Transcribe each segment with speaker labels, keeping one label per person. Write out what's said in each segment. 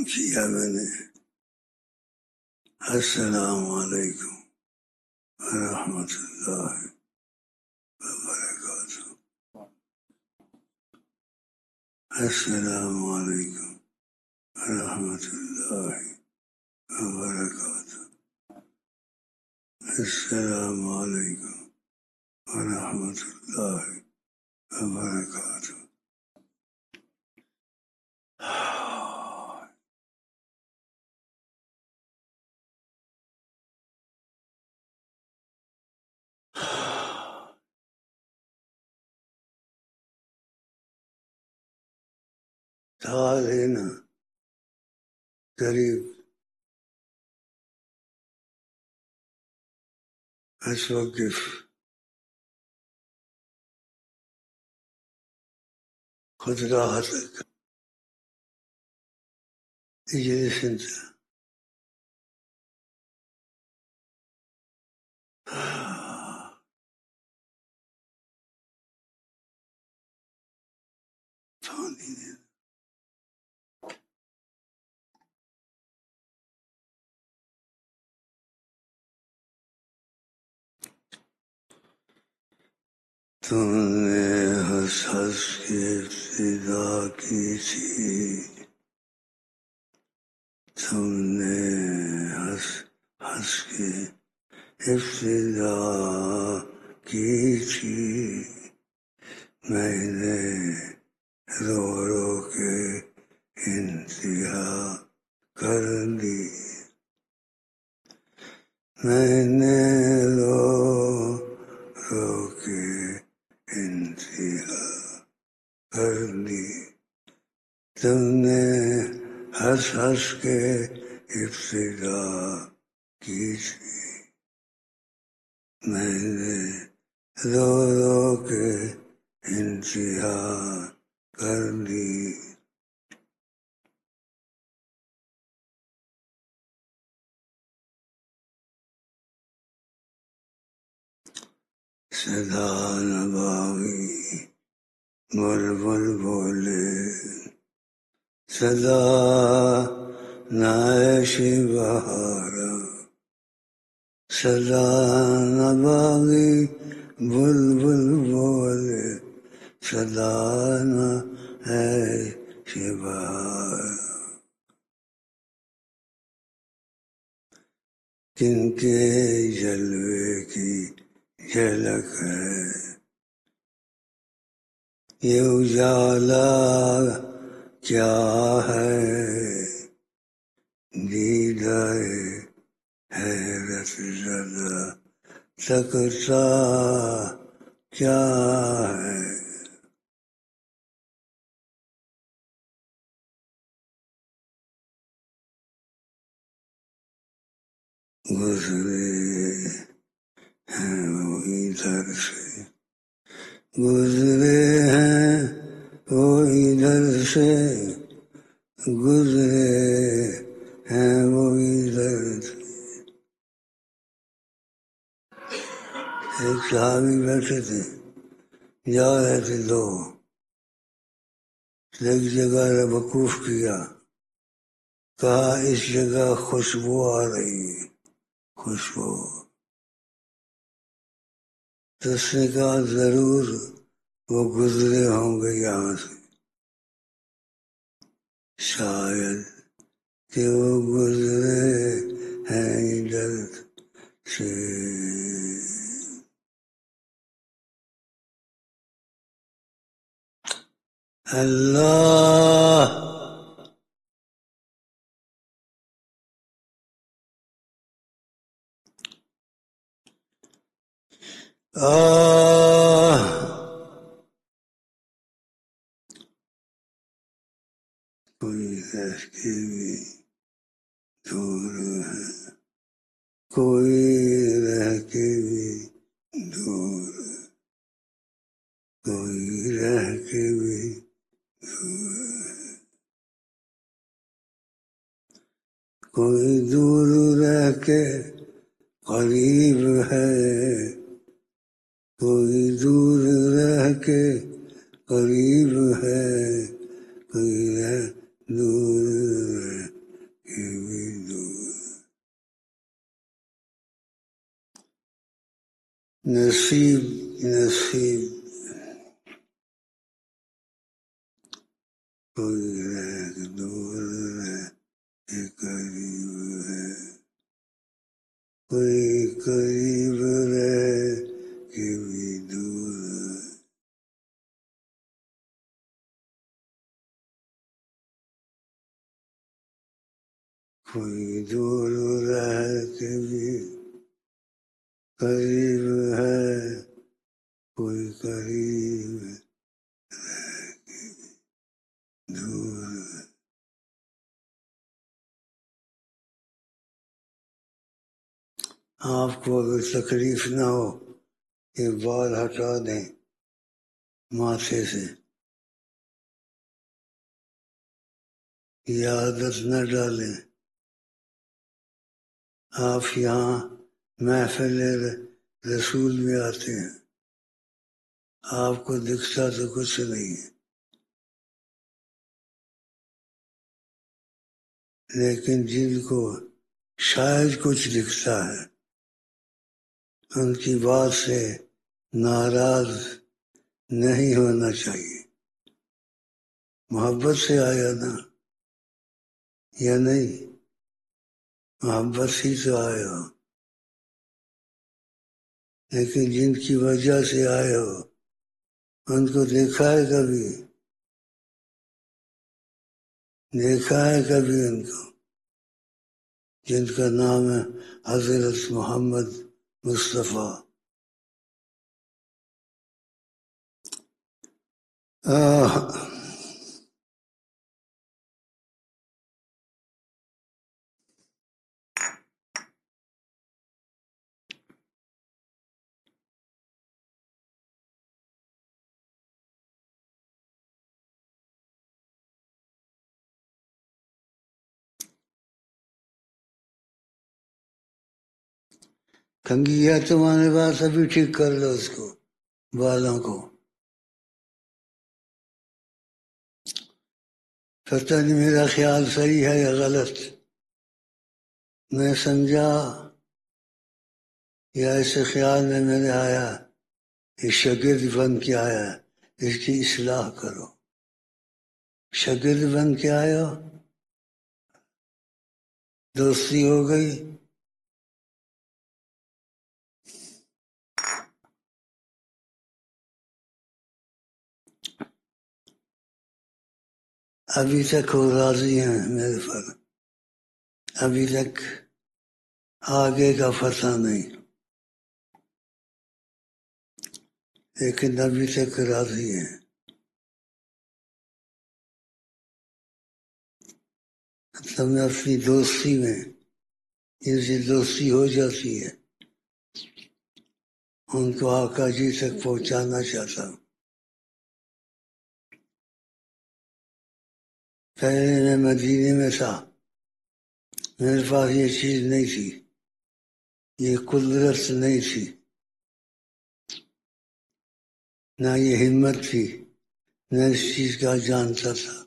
Speaker 1: کیا میں نے. السلام علیکم ورحمۃ اللہ وبرکاتہ. السلام علیکم ورحمۃ اللہ وبرکاتہ. السلام علیکم ورحمۃ اللہ وبرکاتہ. سوال ہے نا قریب اشوقف خود راحت اجلس انت. تم نے ہنس ہنس کے ابتدا کی تھی. تم نے ہنس ہنس کے ابتدا کی تھی. میں نے رو رو کے انتہا کر دی. میں نے رو رو کے انتہا کر دی. تم نے ہنس ہنس کے ابتدا کی تھی. میں نے رو رو کے انتہا کر دی. صدا نباغی بلبل بولے. صدا نعیشی بہارا. صدا نباغی بلبل بولے. صدا نعیشی بہارا. کن کے جلوے کی جھلک ہے یہ اجالا کیا ہے. دیدہ حیرت زدہ تکتا کیا ہے. گزرے ہیں وہ ادھر سے. گزرے ہیں وہ ادھر سے. گزرے ہیں وہ ادھر سے. ایک صحابی بیٹھے تھے, جا رہے تھے دو. ایک جگہ وقوف کیا, کہا اس جگہ خوشبو آ رہی ہے, خوشبو. تو اس نے کہا ضرور وہ گزرے ہوں گے یہاں سے. شاید کہ وہ گزرے ہیں ادھر سے. اللہ کوئی رہ کے بھی دور ہے. کوئی رہ کے بھی دور ہے. کوئی رہ کے بھی دور ہے. کوئی دور رہ کے قریب ہے. کوئی دور رہ کے قریب ہے. کوئی دور نصیب نصیب کوئی رہ دور ہے قریب ہے، کوئی قریب رہ کے بھی دور ہے، کوئی دور رہ کے بھی قریب ہے، کوئی قریب رہ کے بھی دور ہے۔ آپ کو اگر تکلیف نہ ہو یہ بال ہٹا دیں ماتھے سے، یہ عادت نہ ڈالیں۔ آپ یہاں محفل رسول میں آتے ہیں، آپ کو دکھتا تو کچھ نہیں ہے، لیکن جن کو شاید کچھ دکھتا ہے ان کی بات سے ناراض نہیں ہونا چاہیے۔ محبت سے آیا نا یا نہیں؟ محبت ہی تو آئے ہو، لیکن جن کی وجہ سے آئے ہو ان کو دیکھا ہے کبھی؟ دیکھا ہے کبھی ان کو؟ جن کا نام ہے حضرت محمد مصطفیٰ۔ کنگھی ہے تمہارے پاس؟ ابھی ٹھیک کر لو اس کو، بالوں کو۔ پتہ نہیں میرا خیال صحیح ہے یا غلط، میں سمجھا یا ایسے خیال میں میرے آیا یہ شاگرد بن کے آیا، اس کی اصلاح کرو۔ شاگرد بن کے آیا، دوستی ہو گئی، ابھی تک وہ راضی ہیں میرے پر، ابھی تک آگے کا پتہ نہیں، لیکن ابھی تک راضی ہیں۔ تو میں اپنی دوستی میں جن سے دوستی ہو جاتی ہے ان کو آقا جی تک پہنچانا چاہتا ہوں۔ پہلے میں مدینے میں تھا، میرے پاس یہ چیز نہیں تھی، یہ قدرت نہیں تھی، نہ یہ ہمت تھی، نہ اس چیز کا جانتا تھا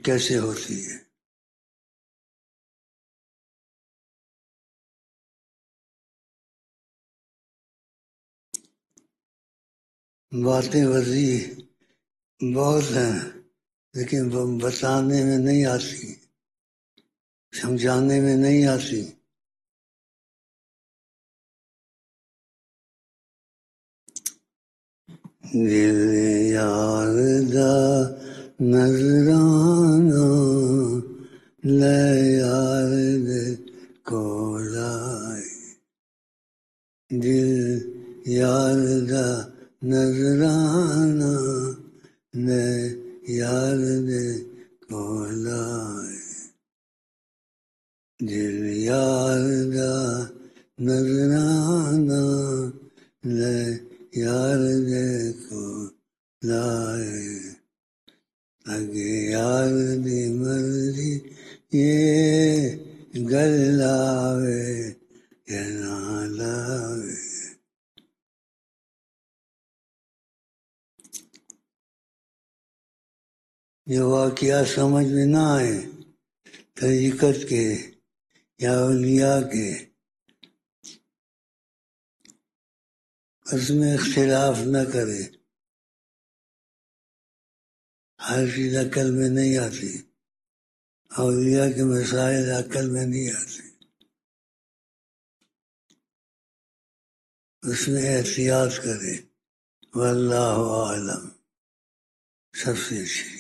Speaker 1: کیسے ہوتی ہے۔ باتیں وسیع بہت ہیں لیکن بتانے میں نہیں آتی، سمجھانے میں نہیں آتی۔ دل یار دا نظرانہ لے یار دے کول آئے، دل یار دا نظرانہ لے یار دے کول آئے، دل یار دا نظرانہ لے یار دے کول آئے، اگے یار دی مرضی یہ گل لاوے یا نہ لاوے۔ جو واقعات سمجھ میں نہ آئے طریقت کے یا اولیاء کے، اس میں اختلاف نہ کرے. ہر چیز عقل میں نہیں آتی، اولیاء کے مسائل عقل میں نہیں آتے، اس میں احتیاط کرے. واللہ اعلم سب سے اچھی.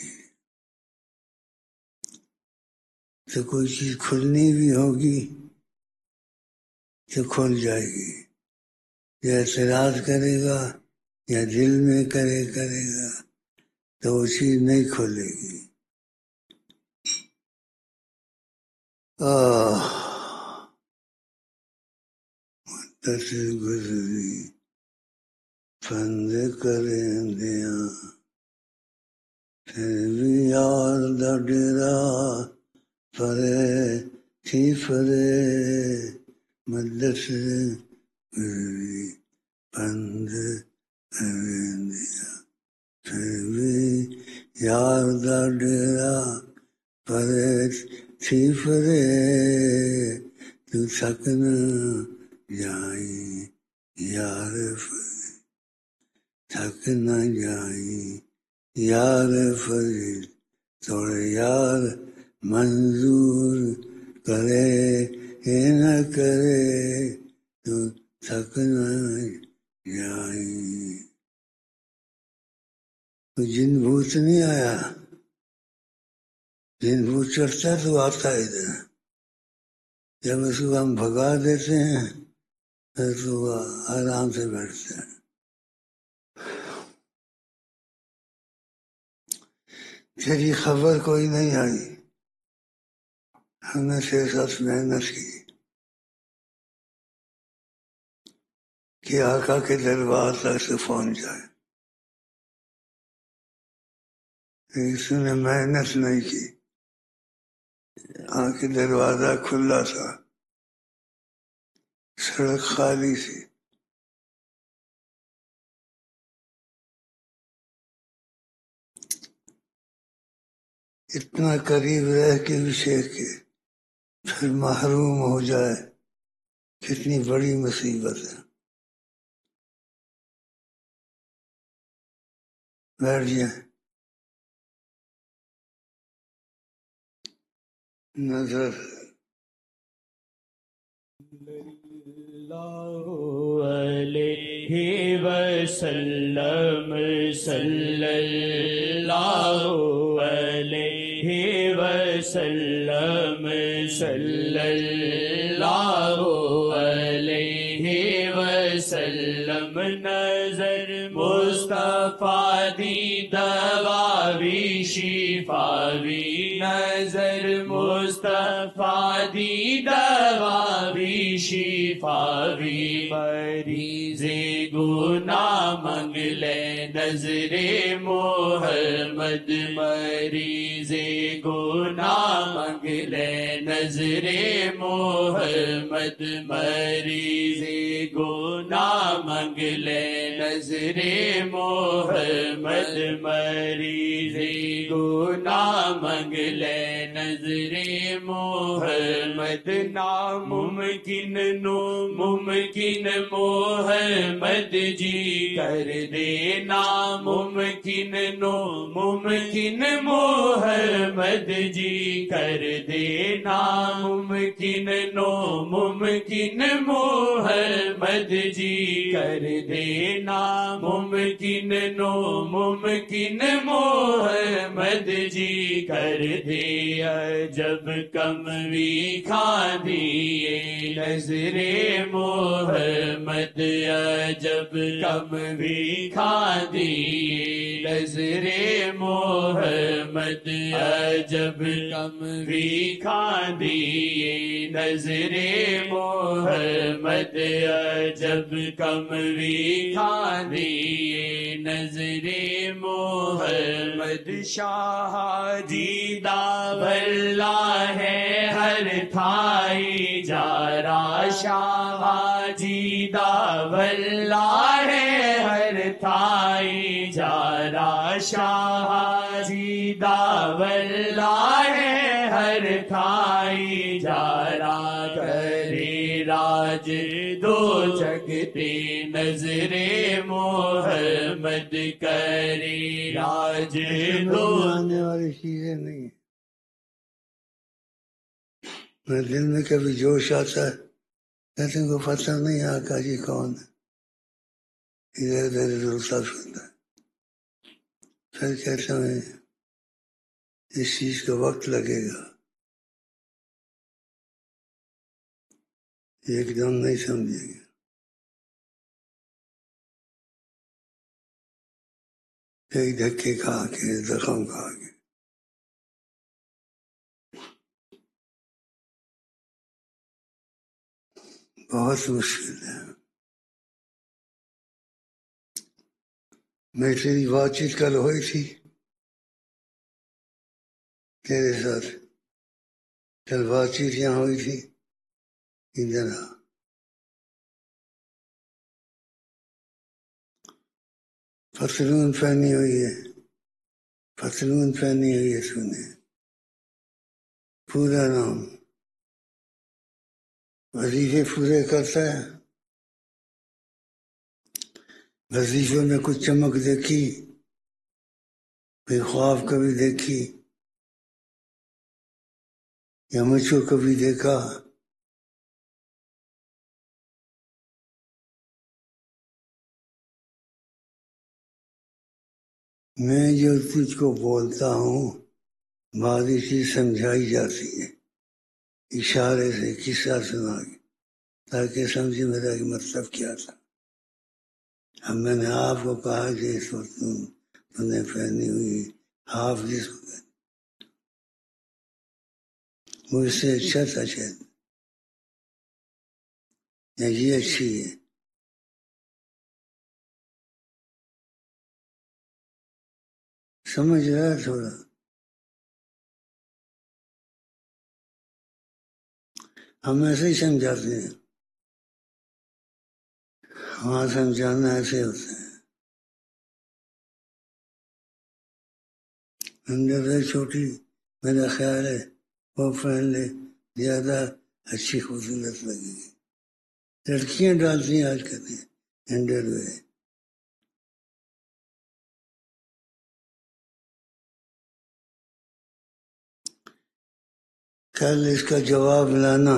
Speaker 1: تو کوئی چیز کھلنی بھی ہوگی تو کھل جائے گی، یا اعتراض کرے گا یا دل میں کرے گا تو وہ چیز نہیں کھلے گی. گزری فند کریں دیا پھر بھی یار دا ڈیرا فرے تھی فرے مدت گزری فند کریں دیا پھر بھی یار دا ڈیرا فرے تھی فرے تو تھک نہ جائی یار فرید تھک نہ جائی یار فرید توڑے یار منظور کرے نہ کرے تو تھک نہ جائی. تو جن بھوت نہیں آیا، جن بھوت چڑھتا تو آتا ادھر، جب اس کو ہم بھگا دیتے ہیں تو وہ آرام سے بیٹھتا ہے. تیری خبر کوئی نہیں آئی، ہم نے 6 سال محنت کی کہ آقا کے دربار تک سے پہنچ جائے. اس نے محنت نہیں کی، آقا کے دروازہ کھلا تھا، سڑک خالی تھی. اتنا قریب رہ کے بھی شیخ کے پھر محروم ہو جائے، کتنی بڑی مصیبت ہے. بیٹھ جائیں. نظر
Speaker 2: اللہ علیہ وسلم صلی اللہ علیہ وسلم صلی اللہ علیہ وسلم. نظر مصطفیٰ دی دوا بھی شفا بھی، نظر مصطفیٰ دی دوا بھی شفا بھی. مریض گناہ منگ لے نظر محمد، مریض گناہ منگ لے نظر محمد، مریض گناہ منگ لے نظر محمد، مریض گناہ منگ لے نظر محمد. ناممکن نو ممکن محمد جی کر دے، ناممکن نو ممکن محمد جی کر دے، ناممکن نو ممکن محمد جی کر دے، ناممکن نو ممکن محمد جی کر دے. عجب کموی کھاندیے نظر محمد، عجب کموی کھاندیے نظر محمد، عجب کموی کھاندیے نظر محمد، عجب کموی کھاندیے نظر محمد. شاہ دیدہ واللہ ہے ہر تھائی جارا، شاہ جیدہ واللہ ہے ہر تھائی جارا، شاہ جیدہ واللہ ہے ہر تھائی جارا. کرے راج دو جگتے نظر محمد کرے راج دو
Speaker 1: آنے والی چیزیں نہیں ہیں. میں دل میں کبھی جوش آتا ہے کہتے ہیں کو پتہ نہیں آقا جی کون ہے، ادھر ادھر ڈولتا پھرتا ہے. پھر کہتا ہوں اس چیز کا وقت لگے گا، ایک دم نہیں سمجھے گا. کئی دھکے کھا کے زخم کھا کے بہت مشکل ہے. میں تیری بات چیت کل ہوئی تھی تیرے ساتھ، کل بات چیت یہاں ہوئی تھی ادھر پتلون پہنی ہوئی ہے، پتلون پہنی ہوئی ہے تو نے، پورا نام وظیفے پورے کرتا ہے، وظیفے میں کچھ چمک دیکھی، کوئی خواب کبھی دیکھی یا مجھ کو کبھی دیکھا؟ میں جو تجھ کو بولتا ہوں بعض چیز سمجھائی جاتی ہے اشارے سے، قصہ سنا کے تاکہ سمجھے میرا مطلب کیا تھا. اب میں نے آپ کو کہا کہ اس وقت تم نے پہنی ہوئی ہاف جس کو وہ اس سے اچھا تھا شاید، یا یہ اچھی ہے. سمجھ رہا ہے تھوڑا؟ ہم ایسے ہی سمجھاتے ہیں، ہاں سمجھانا ایسے ہوتا ہے. اندر ہے چھوٹی، میرا خیال ہے وہ پہن لے زیادہ اچھی خوبصورت لگے گی. لڑکیاں ڈالتی ہیں آج کل انڈر ویئر. کل اس کا جواب لانا،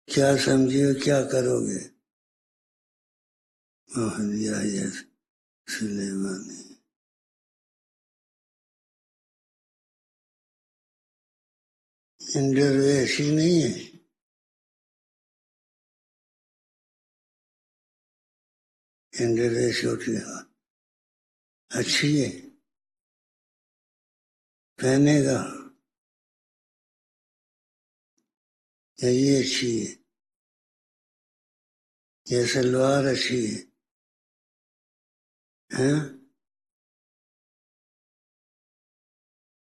Speaker 1: کیا سمجھے کیا کرو گے؟ سلیمانی انڈر ویئر ایسی نہیں ہے، انڈر ویئر چھوٹی اچھی ہے، پہنے گا یا یہ اچھی ہے، یہ سلوار اچھی ہے ہاں؟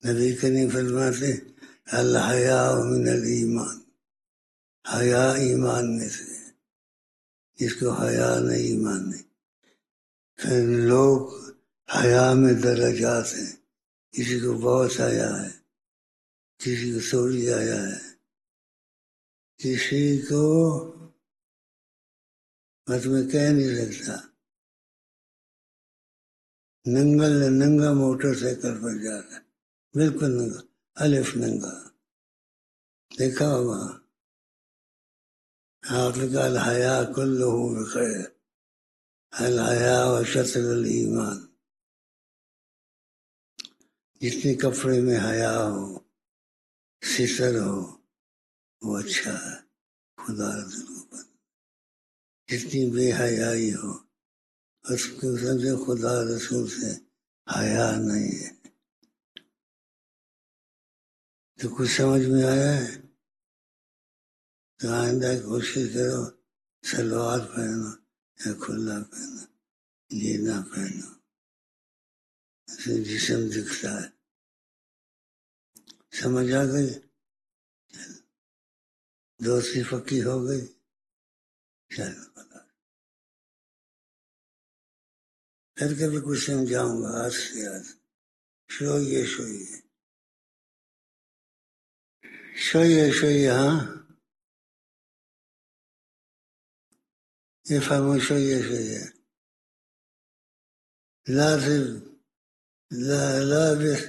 Speaker 1: نبی کریم فرماتے الحیاء من الایمان، حیا ایمان میں سے، جس کو حیا نہیں ایمان نہیں. پھر لوگ حیا میں درجات ہیں، کسی کو بہت حیا ہے، کسی کو تھوڑی حیا ہے، کسی کو بس میں کہہ نہیں سکتا. ننگا موٹر سائیکل پر جا رہا ہے، بالکل ننگا، الف ننگا، دیکھا ہوگا آپ نے کہا الحیا کلہ بخیر، الحیا و شطر الایمان. جتنے کپڑے میں حیا ہو، ستر ہو، وہ اچھا ہے، خدا رسول پر. جتنی بے حیائی ہو اس کو سمجھے خدا رسول سے حیا نہیں ہے. تو کچھ سمجھ میں آیا ہے؟ تو آئندہ کوشش کرو سلوار پہنو یا کھلا پہنو، یہ نہ پہنو، اسے جسم دکھتا ہے. سمجھ آ گئی؟ دوستی پکی ہو گئی. چلو پھر کبھی کچھ سمجھاؤں گا آج سے آج. شوئیے. شوية ها، يفهموا شوية. لازم لابس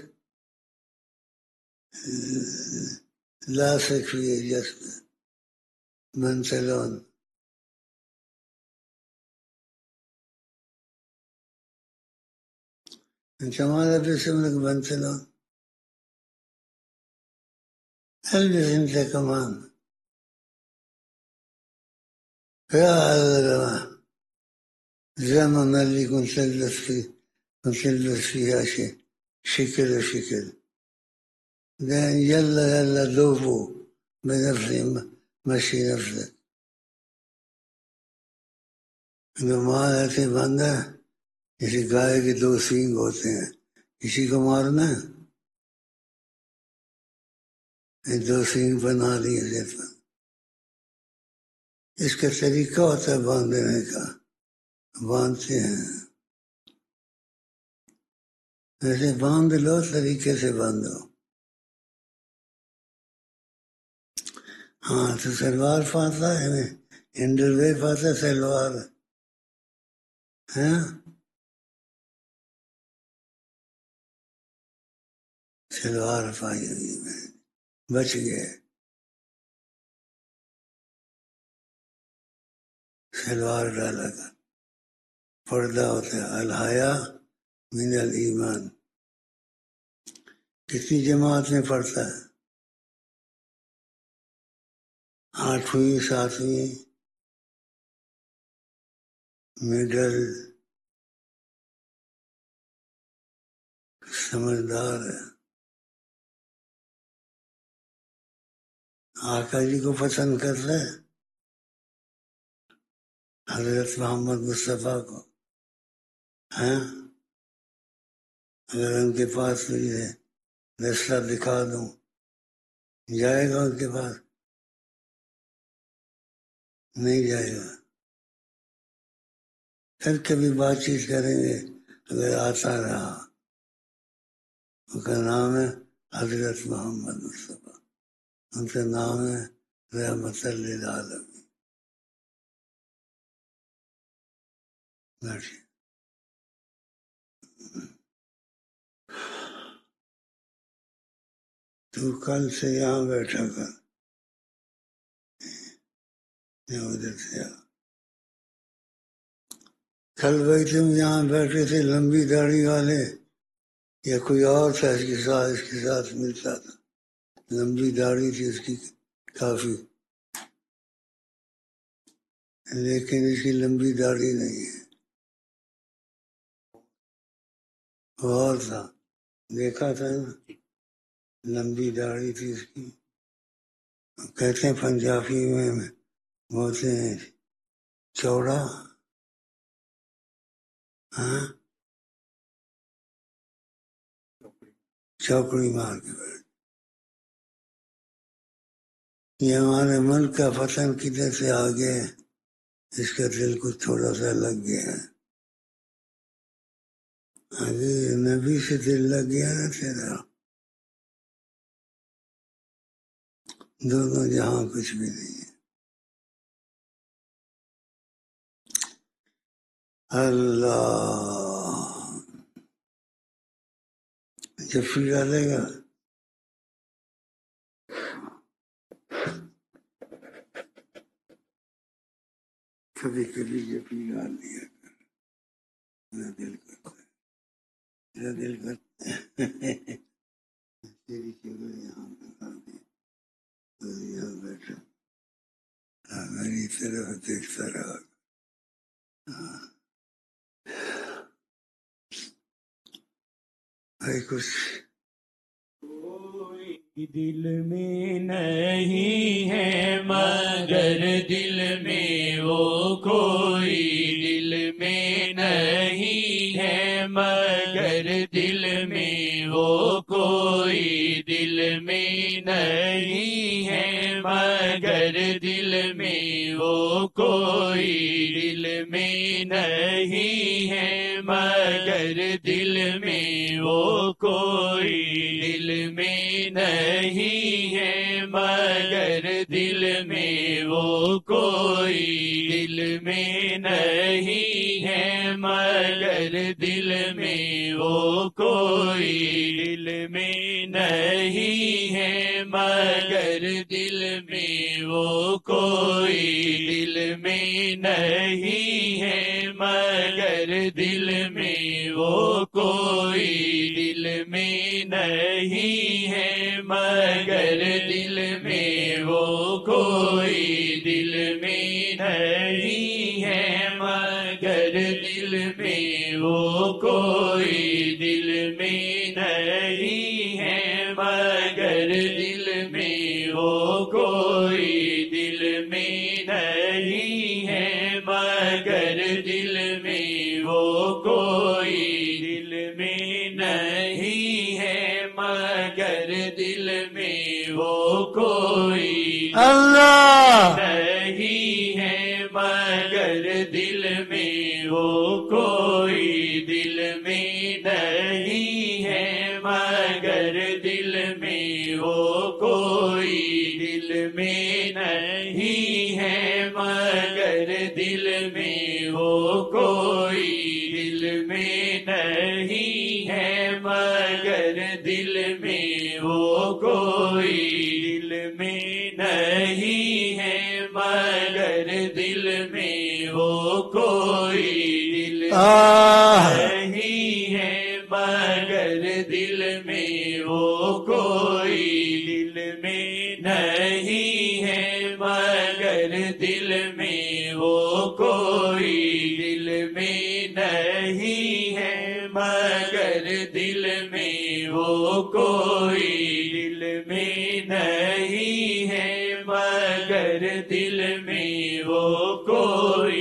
Speaker 1: لاصق في جسمه بنطلون. انت ما لابس لك بنطلون، البس انت كمان. يا الله زمن اللي كنت تلبس فيها شكل وشكل، يلا ذوبوا بنفسي، مشي نفسك. گمان ایسے بند ہے جیسے گائے کے 2 سینگ ہوتے ہیں، کسی کو مارنا ہے 2 سینگ بنا دیے جیسا. اس کا طریقہ ہوتا ہے باندھنے کا، باندھتے ہیں ایسے باندھ لو، طریقے سے باندھو. ہاں تو سلوار پاتا ہے، انڈر ویئر پاتا ہے، سلوار ہے، سلوار پائی ہوئی میں بچ گئے. سلوار ڈالا کر، پردہ ہوتا ہے. الحیا من الایمان. کتنی جماعت میں پڑھتا ہے؟ 8ویں 7ویں مڈل، سمجھدار ہے. آقا جی کو پسند کرتا ہے، حضرت محمد مصطفیٰ کو. ہیں اگر ان کے پاس مجھے رستہ دکھا دوں، جائے گا ان کے پاس؟ نہیں جائے گا. پھر کبھی بات چیت کریں گے اگر آتا رہا. ان کا نام ہے حضرت محمد مصطفیٰ، ان کا نام ہے رحمت للعالمین. تو کل سے یہاں بیٹھا کر، ادھر سے کل بھائی تم یہاں بیٹھے تھے لمبی داڑھی والے، یا کوئی اور تھا اس کے ساتھ ملتا تھا؟ لمبی داڑھی تھی اس کی کافی، لیکن اس کی لمبی داڑھی نہیں ہے. اور تھا، دیکھا تھا نا، لمبی داڑھی تھی اس کی. کہتے ہیں پنجابی میں بولتے ہیں چوڑا. ہاں چوکڑی مار کے بیٹھ. یہ ہمارے ملک کا فتن کدھر سے آ گیا، اس کا دل کو تھوڑا سا لگ گیا ہے. اگر نبی سے دل لگ گیا نا تیرا، دونوں جہاں کچھ بھی نہیں ہے. اللہ جفی ڈالے گا. کبھی کبھی جفی ڈال دیا دل کرتا ہے، دل کرتا ہے تیری شکل یہاں بتا دی، یہاں بیٹھا میری طرف دیکھتا رہا. بھائی کچھ
Speaker 2: کوئی دل میں نہیں ہے مگر دل میں وہ کوئی دل میں نہیں ہے ہے مگر دل میں وہ کوئی، دل میں نہیں ہے مگر دل میں وہ کوئی، دل میں نہیں ہے مگر دل میں وہ کوئی، دل میں نہیں ہے مگر دل میں وہ کوئی، دل میں نہیں ہے مگر دل میں وہ کوئی، دل میں نہیں ہے مگر دل میں وہ کوئی، دل میں نہیں ہے مگر دل میں وہ کوئی، دل میں نہیں ہے مگر دل میں وہ کوئی، دل میں نہیں ہے مگر دل میں وہ کوئی، دل میں نہیں ہے مگر دل میں وہ کوئی، دل میں نہیں ہے مگر دل میں وہ کوئی، دل میں نہیں ہے مگر دل میں وہ کوئی،
Speaker 1: اللہ
Speaker 2: نہیں ہے مگر دل میں وہ کوئی، دل میں نہیں ہے مگر دل میں وہ کوئی، دل میں نہیں ہے مگر دل میں وہ کوئی، دل میں نہیں ہے مگر دل میں وہ کوئی، دل میں نہیں ہے مگر دل میں وہ کوئی، دل نہیں ہے مگر دل میں وہ کوئی، دل میں نہیں ہے مگر دل میں وہ کوئی، دل میں نہیں ہے مگر دل میں وہ کوئی، دل میں نہیں ہے مگر دل میں وہ کوئی،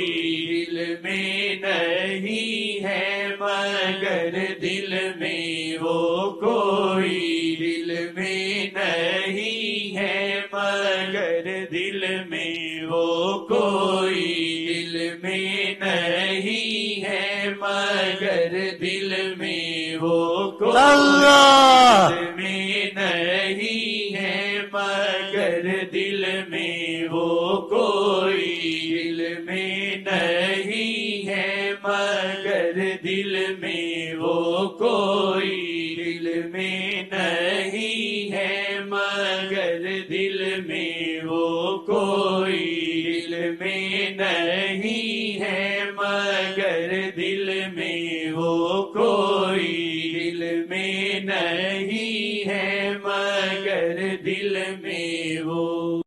Speaker 2: دل میں نہیں ہے مگر دل میں وہ کوئی، دل میں نہیں ہے مگر دل میں وہ کوئی، دل میں نہیں ہے مگر دل میں وہ کوئی،
Speaker 1: اللہ
Speaker 2: دل میں نہیں ہے مگر دل میں وہ کوئی، دل میں نہیں ہے مگر دل میں وہ کوئی، دل میں نہیں ہے مگر دل میں وہ کوئی، دل میں نہیں ہے مگر دل میں وہ کوئی، دل میں نہیں ہے مگر دل میں وہ